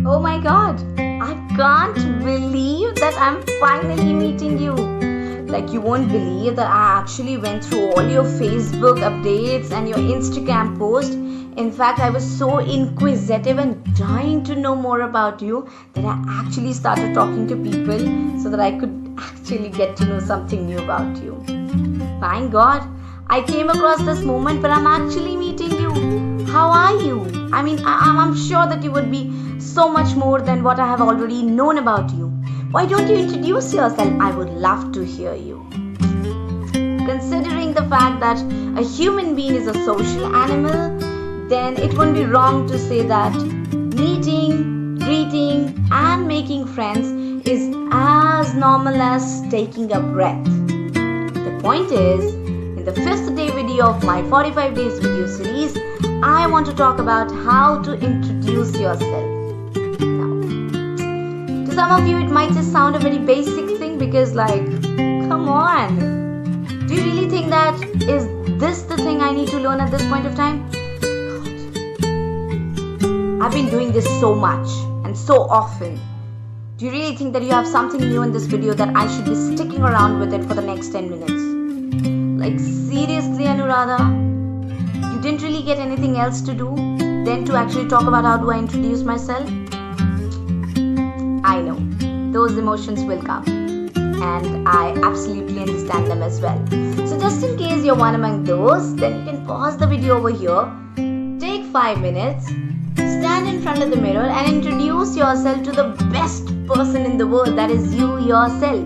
Oh my god, I can't believe that I'm finally meeting you. Like, you won't believe that I actually went through all your Facebook updates and your Instagram post. In fact, I was so inquisitive and dying to know more about you that I actually started talking to people so that I could actually get to know something new about you. Thank God, I came across this moment where I'm actually meeting you. How are you? I mean, I'm sure that you would be so much more than what I have already known about you. Why don't you introduce yourself? I would love to hear you. Considering the fact that a human being is a social animal, then it won't be wrong to say that meeting, greeting, and making friends is as normal as taking a breath. The point is, in the 5th day video of my 45 days video series, I want to talk about how to introduce yourself. Some of you, it might just sound a very basic thing because, like, come on. Do you really think that is this the thing I need to learn at this point of time? God. I've been doing this so much and so often. Do you really think that you have something new in this video that I should be sticking around with it for the next 10 minutes? Like, seriously, Anuradha? You didn't really get anything else to do than to actually talk about how do I introduce myself? I know, those emotions will come, and I absolutely understand them as well. So just in case you're one among those, then you can pause the video over here, take 5 minutes, stand in front of the mirror and introduce yourself to the best person in the world, that is you yourself.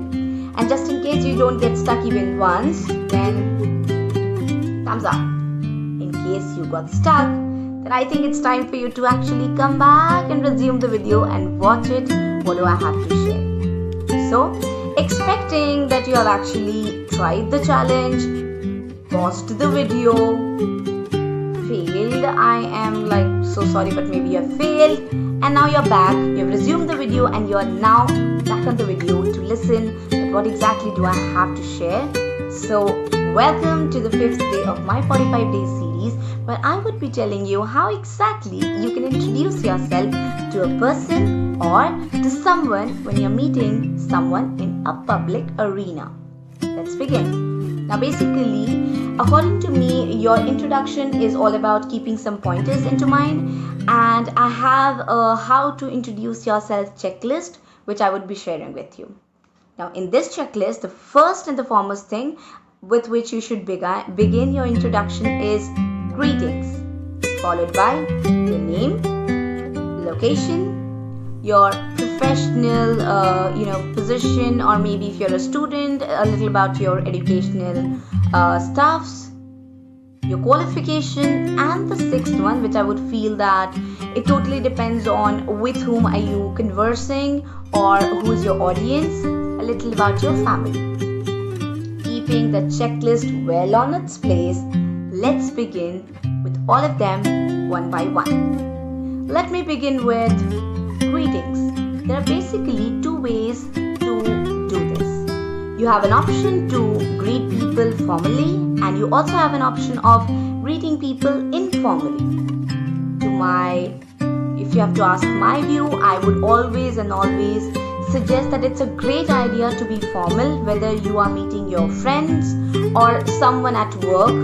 And just in case you don't get stuck even once, then thumbs up. In case you got stuck, then I think it's time for you to actually come back and resume the video and watch it. What do I have to share? So, expecting that you have actually tried the challenge, paused the video, failed, I am like so sorry, but maybe you have failed, and now you're back, you've resumed the video and you're now back on the video to listen at what exactly do I have to share. So, welcome to the 5th day of my 45 days series, where I would be telling you how exactly you can introduce yourself to a person or to someone when you're meeting someone in a public arena. Let's begin. Now basically, according to me, your introduction is all about keeping some pointers into mind, and I have a how to introduce yourself checklist which I would be sharing with you. Now in this checklist, the first and the foremost thing with which you should begin your introduction is greetings, followed by your name, location, your professional position, or maybe if you're a student, a little about your educational stuffs, your qualification, and the 6th one, which I would feel that it totally depends on with whom are you conversing or who's your audience, a little about your family. Keeping the checklist well on its place, let's begin with all of them one by one. Let me begin with greetings. There are basically 2 ways to do this. You have an option to greet people formally, and you also have an option of greeting people informally. If you have to ask my view, I would always suggest that it's a great idea to be formal, whether you are meeting your friends or someone at work.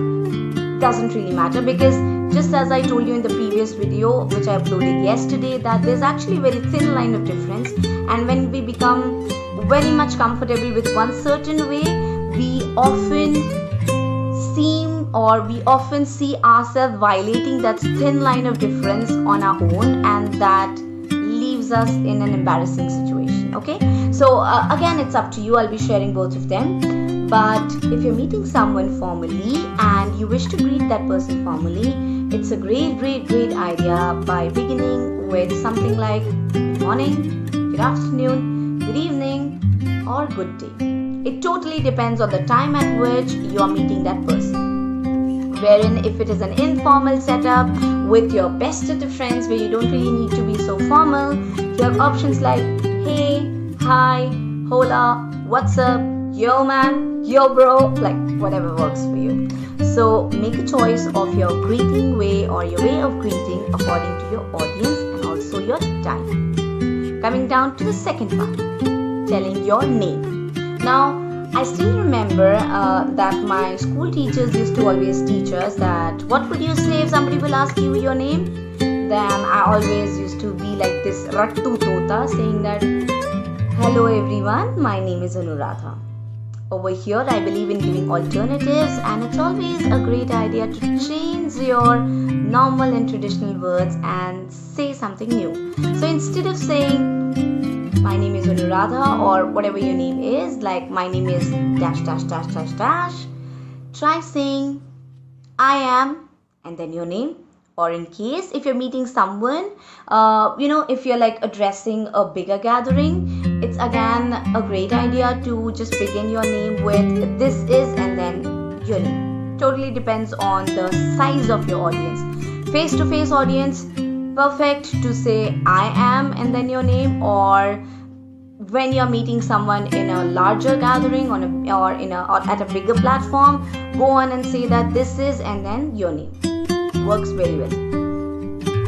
Doesn't really matter, because just as I told you in the previous video which I uploaded yesterday, that there's actually a very thin line of difference, and when we become very much comfortable with one certain way, we often see ourselves violating that thin line of difference on our own, and that leaves us in an embarrassing situation. Okay, so again, it's up to you. I'll be sharing both of them. But if you're meeting someone formally and you wish to greet that person formally, it's a great idea by beginning with something like good morning, good afternoon, good evening, or good day. It totally depends on the time at which you are meeting that person. Wherein if it is an informal setup with your best of the friends where you don't really need to be so formal, you have options like hey, hi, hola, what's up, yo man, yo bro, like whatever works for you. So make a choice of your greeting way or your way of greeting according to your audience and also your time. Coming down to the second part, telling your name. Now, I still remember that my school teachers used to always teach us that what would you say if somebody will ask you your name? Then I always used to be like this Rattu Tota, saying that, hello everyone, my name is Anuradha. Over here, I believe in giving alternatives, and it's always a great idea to change your normal and traditional words and say something new. So instead of saying my name is Anuradha or whatever your name is, like my name is dash dash dash dash dash, try saying I am and then your name. Or in case if you're meeting someone, if you're like addressing a bigger gathering, it's again a great idea to just begin your name with this is and then your name. Totally depends on the size of your audience. Face-to-face audience, perfect to say I am and then your name. Or when you're meeting someone in a larger gathering or at a bigger platform, go on and say that this is and then your name. Works very well.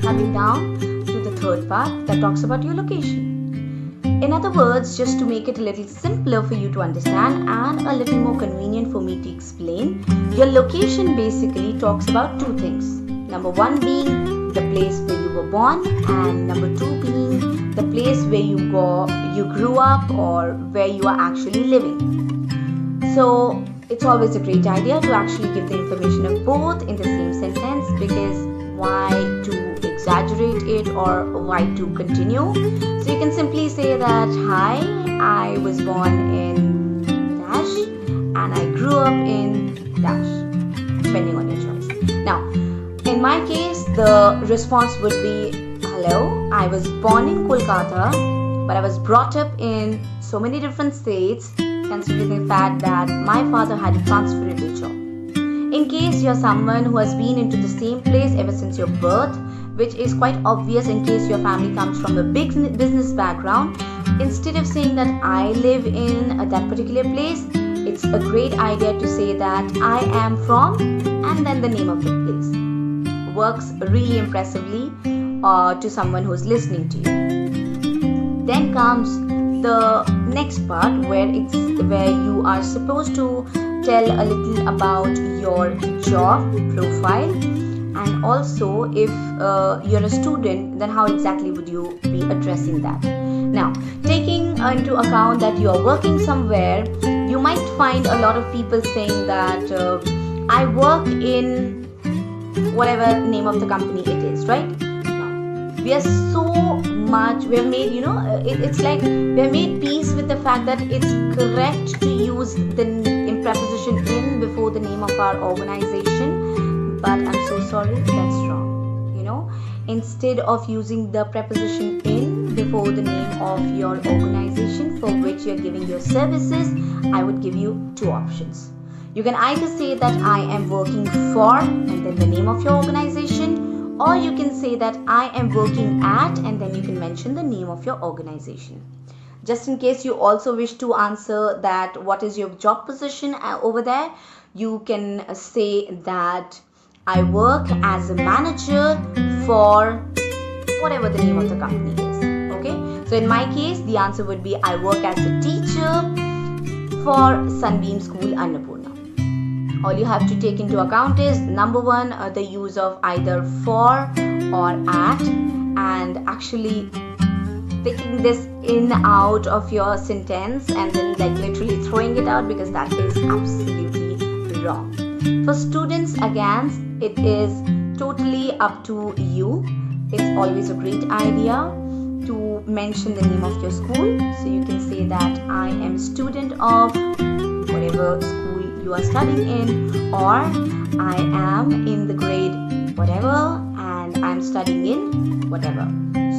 Coming down to the third part that talks about your location. In other words, just to make it a little simpler for you to understand and a little more convenient for me to explain, your location basically talks about two things. Number one being the place where you were born, and number two being the place where you grew up or where you are actually living. So it's always a great idea to actually give the information of both in the same sentence, because why to exaggerate it or why to continue? So you can simply say that, hi, I was born in dash and I grew up in dash, depending on your choice. Now, in my case, the response would be, hello, I was born in Kolkata, but I was brought up in so many different states, considering the fact that my father had a transferable job. In case you're someone who has been into the same place ever since your birth, which is quite obvious in case your family comes from a big business background, instead of saying that I live in that particular place, it's a great idea to say that I am from and then the name of the place. Works really impressively to someone who's listening to you. Then comes the next part where you are supposed to tell a little about your job profile, and also if you're a student, then how exactly would you be addressing that. Now, taking into account that you are working somewhere, you might find a lot of people saying that I work in whatever name of the company it is, right? We are so much, we have made, it's like we have made peace with the fact that it's correct to use the preposition in before the name of our organization, but I'm so sorry, that's wrong. Instead of using the preposition in before the name of your organization for which you're giving your services, I would give you two options. You can either say that I am working for and then the name of your organization, or you can say that I am working at and then you can mention the name of your organization. Just in case you also wish to answer that what is your job position over there, you can say that I work as a manager for whatever the name of the company is. Okay, so in my case the answer would be I work as a teacher for Sunbeam School Annapurna. All you have to take into account is number one, the use of either for or at, and actually picking this in out of your sentence and then like literally throwing it out, because that is absolutely wrong. For students, again, it is totally up to you. It's always a great idea to mention the name of your school. So you can say that I am a student of whatever school you are studying in, or I am in the grade whatever and I'm studying in whatever.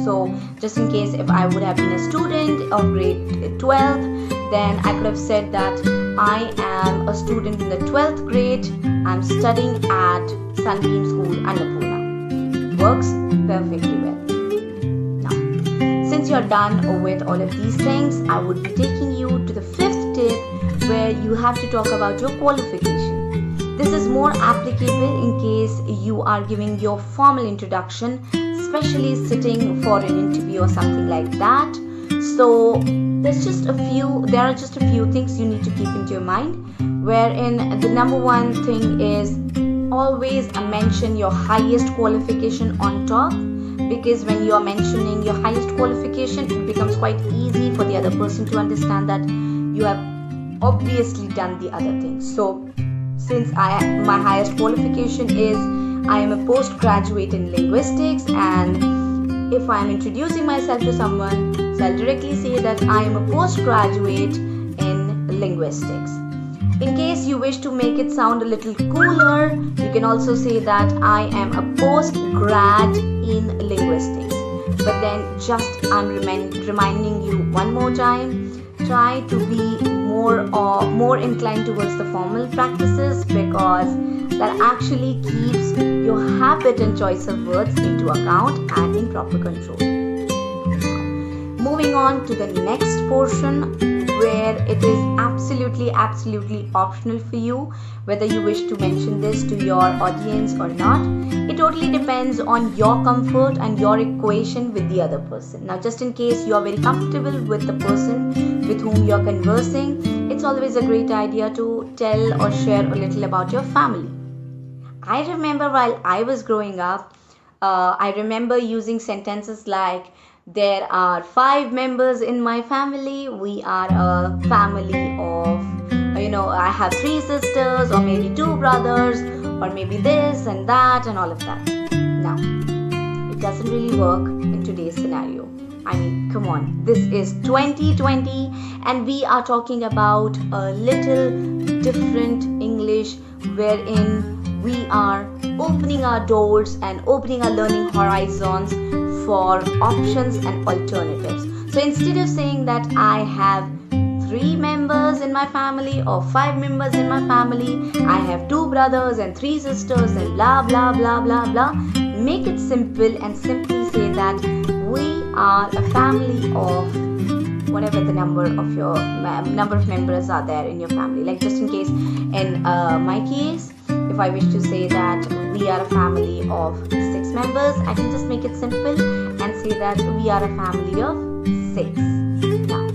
So just in case if I would have been a student of grade 12th, then I could have said that I am a student in the 12th grade. I'm studying at Sunbeam School Annapurna. Works perfectly well. Now, since you're done with all of these things, I would be taking you to the fifth tip where you have to talk about your qualification. This is more applicable in case you are giving your formal introduction, especially sitting for an interview or something like that, So there are just a few things you need to keep into your mind, wherein the number one thing is always mention your highest qualification on top, because when you are mentioning your highest qualification, it becomes quite easy for the other person to understand that you have obviously done the other thing. So since my highest qualification is I am a postgraduate in linguistics, and if I am introducing myself to someone, so I'll directly say that I am a postgraduate in linguistics. In case you wish to make it sound a little cooler, you can also say that I am a post-grad in linguistics. But then just I'm reminding you one more time, try to be more inclined towards the formal practices, because that actually keeps your habit and choice of words into account and in proper control. Moving on to the next portion, where it is absolutely optional for you whether you wish to mention this to your audience or not. It totally depends on your comfort and your equation with the other person. Now, just in case you are very comfortable with the person with whom you are conversing, it's always a great idea to tell or share a little about your family. I remember while I was growing up, I remember using sentences like, there are 5 members in my family. We are a family of, I have 3 sisters, or maybe 2 brothers, or maybe this and that and all of that. Now, it doesn't really work in today's scenario. I mean, come on, this is 2020 and we are talking about a little different English, wherein we are opening our doors and opening our learning horizons for options and alternatives. So instead of saying that I have 3 members in my family or 5 members in my family, I have 2 brothers and 3 sisters and blah blah blah blah blah, make it simple and simply say that we are a family of whatever the number of members are there in your family. Like, just in case in my case, if I wish to say that we are a family of 6 members, I can just make it simple and say that we are a family of 6. Now,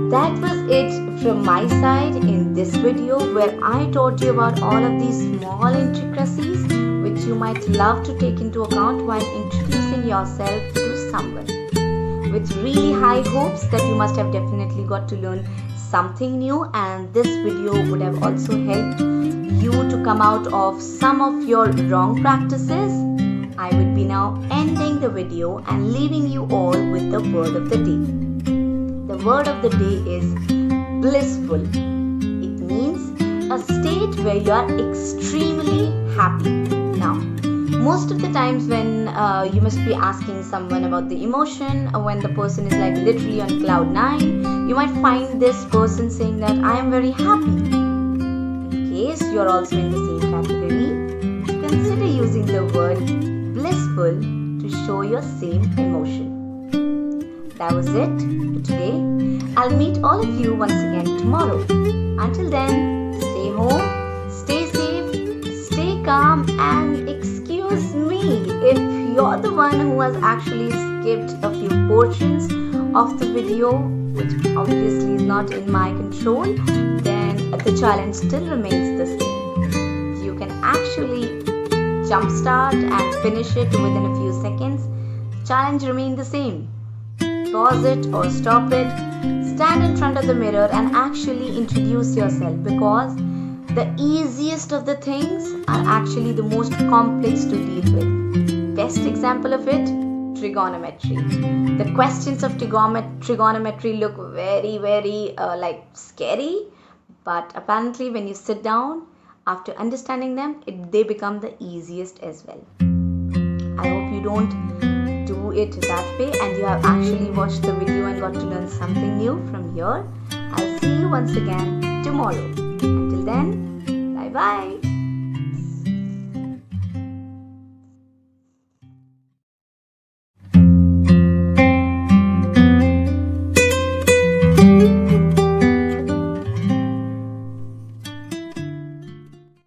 that was it from my side in this video, where I taught you about all of these small intricacies which you might love to take into account while introducing yourself to someone. With really high hopes that you must have definitely got to learn something new, and this video would have also helped you to come out of some of your wrong practices. I would be now ending the video and leaving you all with the word of the day. The word of the day is blissful. It means a state where you are extremely happy. Now, most of the times when you must be asking someone about the emotion, when the person is like literally on cloud 9, you might find this person saying that I am very happy. In case you are also in the same category, consider using the word blissful to show your same emotion. That was it for today. I'll meet all of you once again tomorrow. Until then, stay home, stay safe, stay calm, and excuse me if you're the one who has actually skipped a few portions of the video, which obviously is not in my control. Then the challenge still remains the same. You can actually jumpstart and finish it within a few seconds. The challenge remains the same. Pause it or stop it, stand in front of the mirror and actually introduce yourself, because the easiest of the things are actually the most complex to deal with. Best example of it, trigonometry. The questions of trigonometry look very like scary, but apparently when you sit down, after understanding them, they become the easiest as well. I hope you don't do it that way and you have actually watched the video and got to learn something new from here. I'll see you once again tomorrow. Until then, bye bye.